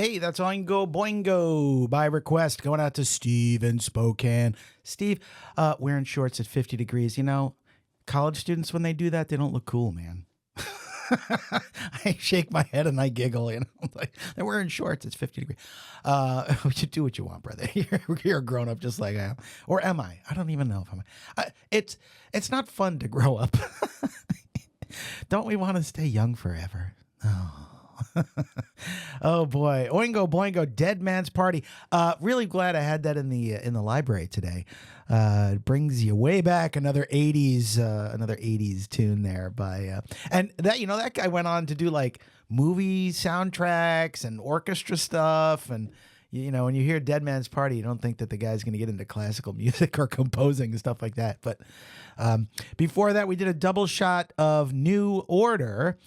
Hey, that's Oingo Boingo by request going out to Steve in Spokane. Steve, wearing shorts at 50 degrees. You know, college students, when they do that, they don't look cool, man. I shake my head and I giggle, like they're wearing shorts. It's 50 degrees. You do what you want, brother. You're a grown up just like I am. Or am I? I don't even know if I'm. It's not fun to grow up. Don't we want to stay young forever? Oh. Oh boy, Oingo Boingo, Dead Man's Party. Really glad I had that in the library today. It brings you way back, another '80s tune there by and that guy went on to do like movie soundtracks and orchestra stuff. And when you hear Dead Man's Party, you don't think that the guy's going to get into classical music or composing and stuff like that. But before that, we did a double shot of New Order.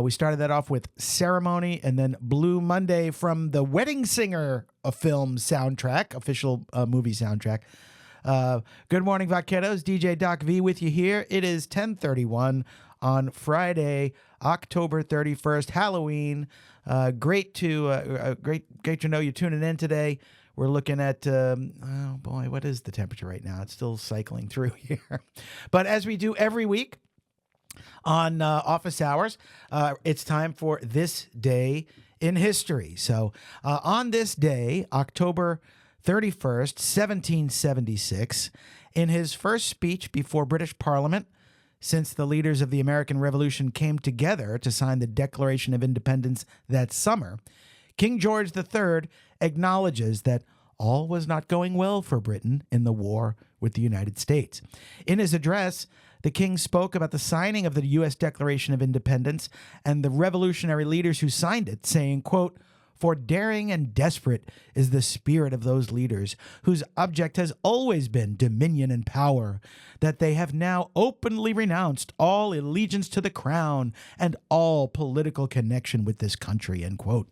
We started that off with Ceremony and then Blue Monday from the Wedding Singer film soundtrack, official movie soundtrack. Good morning, Vaqueros. DJ Doc V with you here. It is 10:31 on Friday, October 31st, Halloween. Great to know you're tuning in today. We're looking at, oh boy, what is the temperature right now? It's still cycling through here. But as we do every week on office hours, it's time for This Day in History. So on this day, October 31st, 1776, in his first speech before British Parliament, since the leaders of the American Revolution came together to sign the Declaration of Independence that summer, King George III acknowledges that all was not going well for Britain in the war with the United States. In his address, the king spoke about the signing of the U.S. Declaration of Independence and the revolutionary leaders who signed it, saying, quote, "For daring and desperate is the spirit of those leaders, whose object has always been dominion and power, that they have now openly renounced all allegiance to the crown and all political connection with this country," end quote.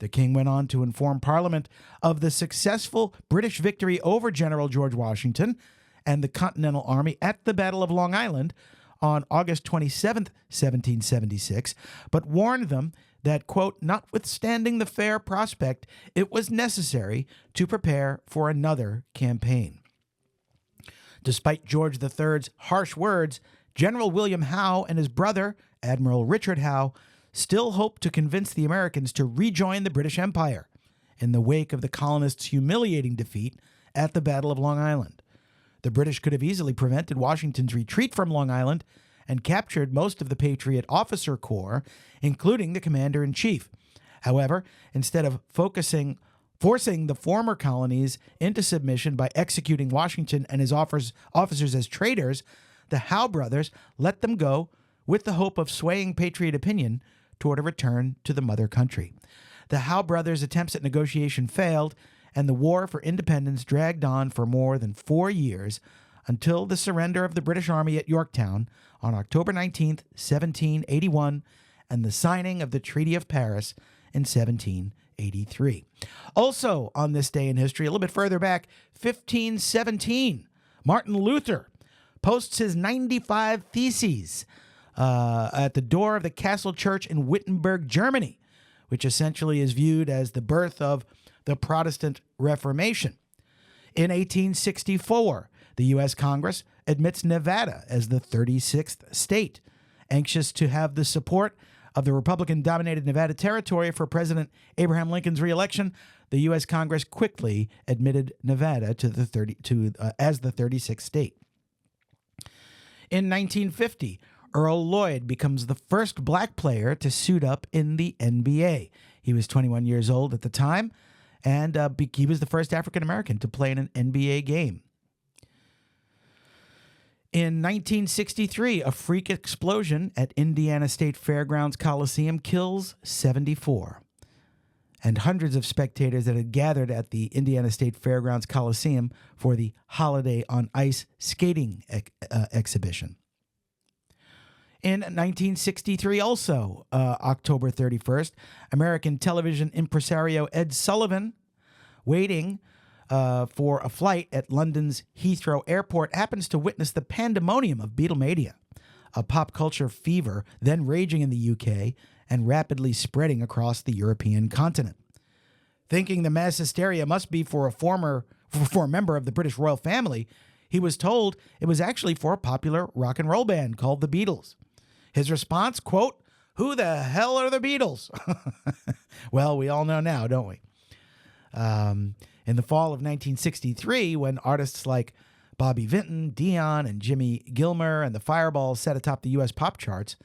The king went on to inform Parliament of the successful British victory over General George Washington and the Continental Army at the Battle of Long Island on August 27, 1776, but warned them that, quote, "notwithstanding the fair prospect, it was necessary to prepare for another campaign." Despite George III's harsh words, General William Howe and his brother, Admiral Richard Howe, still hoped to convince the Americans to rejoin the British Empire in the wake of the colonists' humiliating defeat at the Battle of Long Island. The British could have easily prevented Washington's retreat from Long Island and captured most of the Patriot officer corps, including the commander-in-chief. However, instead of forcing the former colonies into submission by executing Washington and his officers as traitors, the Howe brothers let them go with the hope of swaying Patriot opinion toward a return to the mother country. The Howe brothers' attempts at negotiation failed, and the war for independence dragged on for more than 4 years until the surrender of the British Army at Yorktown on October 19, 1781, and the signing of the Treaty of Paris in 1783. Also on this day in history, a little bit further back, 1517, Martin Luther posts his 95 Theses at the door of the Castle Church in Wittenberg, Germany, which essentially is viewed as the birth of the Protestant Reformation. In 1864, the U.S. Congress admits Nevada as the 36th state. Anxious to have the support of the Republican-dominated Nevada Territory for President Abraham Lincoln's reelection, the U.S. Congress quickly admitted Nevada as the 36th state. In 1950, Earl Lloyd becomes the first black player to suit up in the NBA. He was 21 years old at the time, and he was the first African-American to play in an NBA game. In 1963, a freak explosion at Indiana State Fairgrounds Coliseum kills 74. And hundreds of spectators that had gathered at the Indiana State Fairgrounds Coliseum for the Holiday on Ice skating exhibition. In 1963 also, October 31st, American television impresario Ed Sullivan, waiting for a flight at London's Heathrow Airport, happens to witness the pandemonium of Beatlemania, a pop culture fever then raging in the UK and rapidly spreading across the European continent. Thinking the mass hysteria must be for a member of the British royal family, he was told it was actually for a popular rock and roll band called the Beatles. His response, quote, "Who the hell are the Beatles?" Well, we all know now, don't we? In the fall of 1963, when artists like Bobby Vinton, Dion, and Jimmy Gilmer and the Fireballs set atop the U.S. pop charts,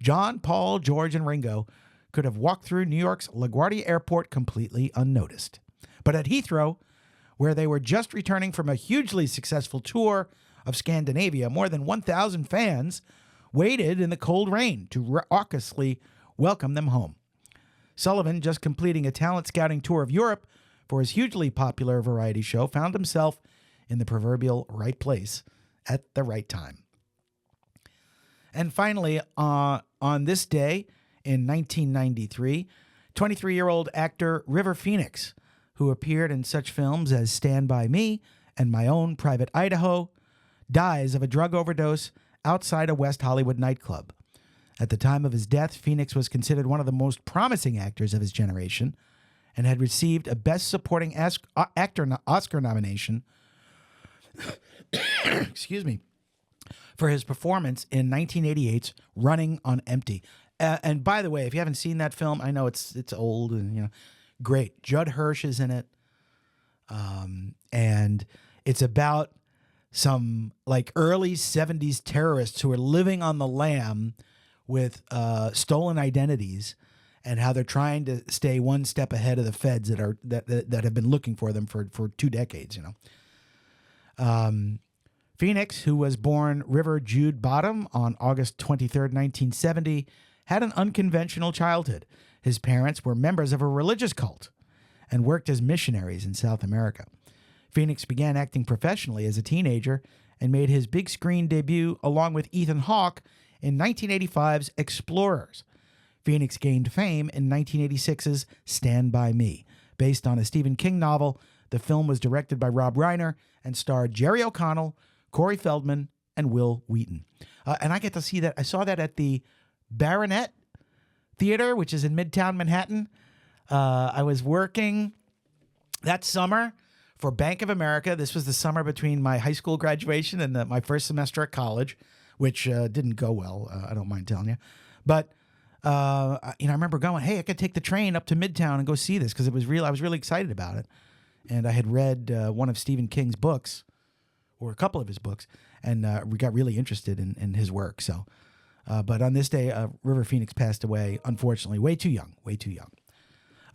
John, Paul, George, and Ringo could have walked through New York's LaGuardia Airport completely unnoticed. But at Heathrow, where they were just returning from a hugely successful tour of Scandinavia, more than 1,000 fans waited in the cold rain to raucously welcome them home. Sullivan, just completing a talent scouting tour of Europe for his hugely popular variety show, found himself in the proverbial right place at the right time. And finally, on this day in 1993, 23-year-old actor River Phoenix, who appeared in such films as Stand By Me and My Own Private Idaho, dies of a drug overdose outside a West Hollywood nightclub. At the time of his death, Phoenix was considered one of the most promising actors of his generation and had received a Best Supporting Actor Oscar nomination excuse me, for his performance in 1988's Running on Empty. And by the way, if you haven't seen that film, I know it's old and great. Judd Hirsch is in it, and it's about some like early 70s terrorists who are living on the lam with stolen identities, and how they're trying to stay one step ahead of the feds that have been looking for them for 2 decades. Phoenix, who was born River Jude Bottom on August 23rd, 1970, had an unconventional childhood. His parents were members of a religious cult and worked as missionaries in South America. Phoenix began acting professionally as a teenager and made his big screen debut along with Ethan Hawke in 1985's Explorers. Phoenix gained fame in 1986's Stand By Me. Based on a Stephen King novel, the film was directed by Rob Reiner and starred Jerry O'Connell, Corey Feldman, and Will Wheaton. And I get to see that. I saw that at the Baronet Theater, which is in Midtown Manhattan. I was working that summer for Bank of America. This was the summer between my high school graduation and my first semester at college, which didn't go well. I don't mind telling you. But I remember going, hey, I could take the train up to Midtown and go see this because it was real. I was really excited about it. And I had read one of Stephen King's books, or a couple of his books, and we got really interested in his work. So, but on this day, River Phoenix passed away, unfortunately, way too young.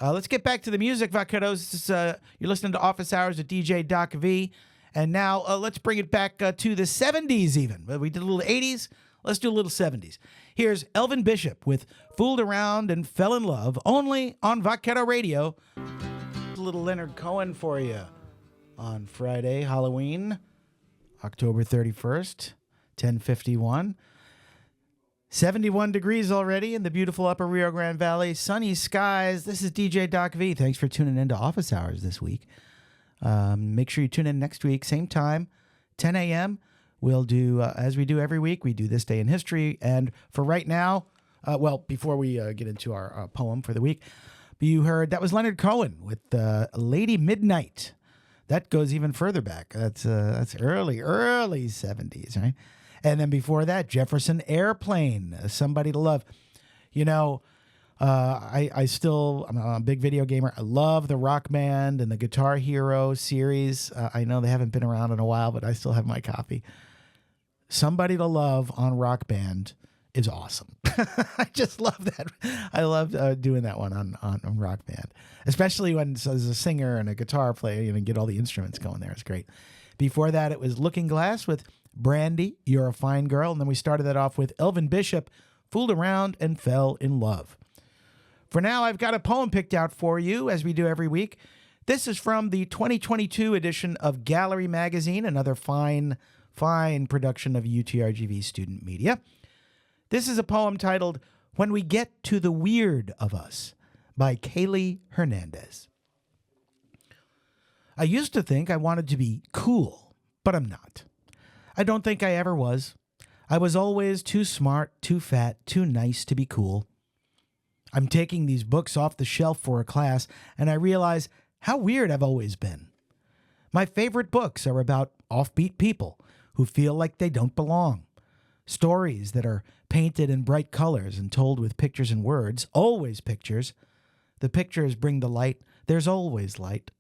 Let's get back to the music, Vaqueros. You're listening to Office Hours with DJ Doc V. And now let's bring it back to the 70s even. We did a little 80s. Let's do a little 70s. Here's Elvin Bishop with Fooled Around and Fell in Love, only on Vaquero Radio. A little Leonard Cohen for you on Friday, Halloween, October 31st, 10:51. 71 degrees already in the beautiful upper Rio Grande Valley. Sunny skies. This is DJ Doc V. Thanks for tuning into Office Hours this week. Make sure you tune in next week, same time, 10 a.m. We'll do, as we do every week, we do This Day in History. And for right now, before we get into our poem for the week, you heard, that was Leonard Cohen with Lady Midnight. That goes even further back. That's early 70s, right? And then before that, Jefferson Airplane, Somebody to Love. I'm a big video gamer. I love the Rock Band and the Guitar Hero series. I know they haven't been around in a while, but I still have my copy. Somebody to Love on Rock Band is awesome. I just love that. I love doing that one on Rock Band, especially when there's a singer and a guitar player and get all the instruments going there. It's great. Before that, it was Looking Glass with Brandy, You're a Fine Girl. And then we started that off with Elvin Bishop, Fooled Around and Fell in Love. For now, I've got a poem picked out for you, as we do every week. This is from the 2022 edition of Gallery Magazine, another fine production of UTRGV student media. This is a poem titled When We Get to the Weird of Us by Kaylee Hernandez. I used to think I wanted to be cool, but I'm not. I don't think I ever was. I was always too smart, too fat, too nice to be cool. I'm taking these books off the shelf for a class, and I realize how weird I've always been. My favorite books are about offbeat people who feel like they don't belong. Stories that are painted in bright colors and told with pictures and words, always pictures. The pictures bring the light. There's always light.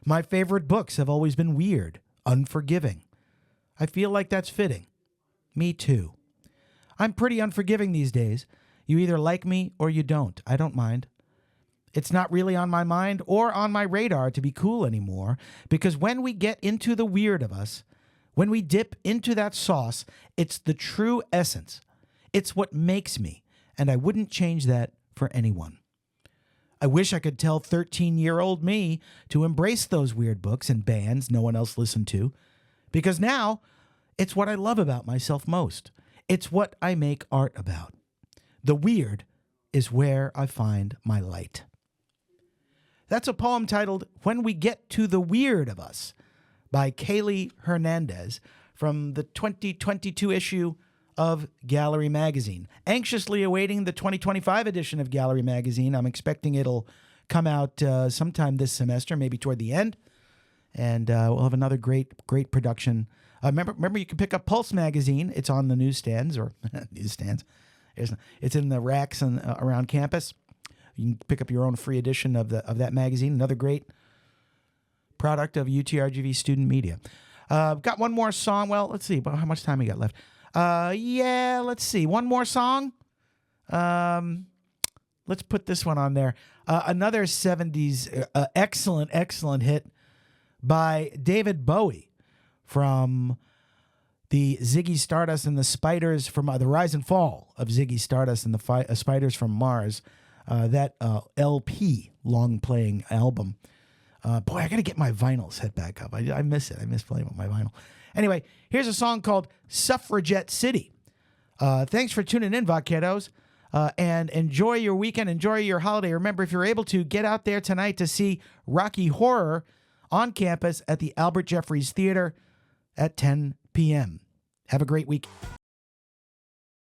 My favorite books have always been weird, unforgiving. I feel like that's fitting. Me too. I'm pretty unforgiving these days. You either like me or you don't. I don't mind. It's not really on my mind or on my radar to be cool anymore, because when we get into the weird of us, when we dip into that sauce, it's the true essence. It's what makes me, and I wouldn't change that for anyone. I wish I could tell 13-year-old me to embrace those weird books and bands no one else listened to, because now it's what I love about myself most. It's what I make art about. The weird is where I find my light. That's a poem titled When We Get to the Weird of Us by Kaylee Hernandez from the 2022 issue of Gallery Magazine. Anxiously awaiting the 2025 edition of Gallery Magazine. I'm expecting it'll come out sometime this semester, maybe toward the end. And we'll have another great production. Remember, you can pick up Pulse Magazine. It's on the newsstands or newsstands. It's in the racks and around campus. You can pick up your own free edition of that magazine. Another great product of UTRGV Student Media. Got one more song. Well, let's see. How much time we got left? Let's see. One more song. Let's put this one on there. Another 70s excellent hit by David Bowie from the Ziggy Stardust and the Spiders from the Rise and Fall of Ziggy Stardust and the Spiders from Mars. That LP, long-playing album. Boy, I got to get my vinyl set back up. I miss it. I miss playing with my vinyl. Anyway, here's a song called Suffragette City. Thanks for tuning in, Vaqueros. And enjoy your weekend. Enjoy your holiday. Remember, if you're able to, get out there tonight to see Rocky Horror on campus at the Albert Jeffries Theater at 10 p.m. Have a great week.